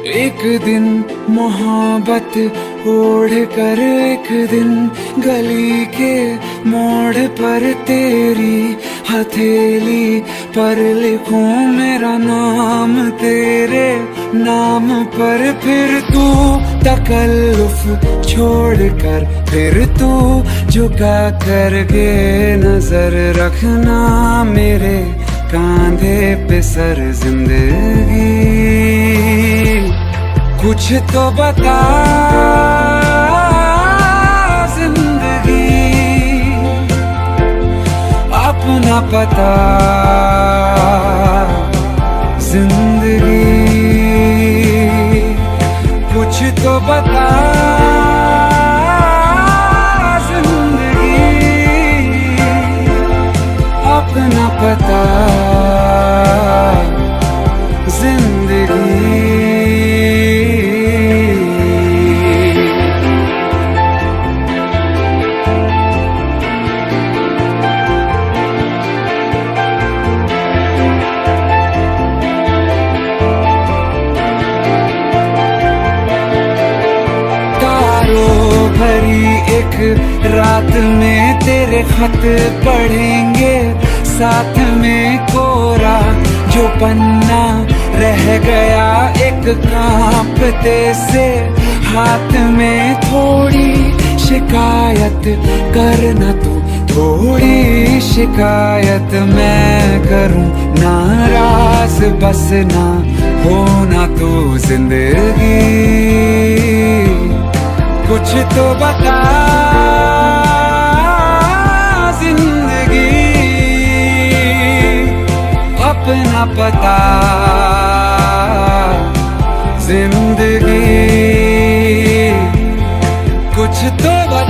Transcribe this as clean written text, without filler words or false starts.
एक दिन मोहब्बत ओढ़ कर एक दिन गली के मोड़ पर तेरी हथेली पर लिखूं मेरा नाम तेरे नाम पर। फिर तू तकल्लुफ छोड़ कर फिर तू झुका करके नजर रखना मेरे कांधे पे सर। जिंदगी कुछ तो बता जिंदगी, अपना पता जिंदगी। कुछ तो बता जिंदगी, अपना पता जिंदगी। भरी एक रात में तेरे खत पढ़ेंगे साथ में कोरा जो पन्ना रह गया एक कांपते से हाथ में। थोड़ी शिकायत करना तू थोड़ी शिकायत मैं करूं, नाराज बस ना होना तू जिंदगी। कुछ तो बता जिंदगी, अपना पता जिंदगी। कुछ तो बता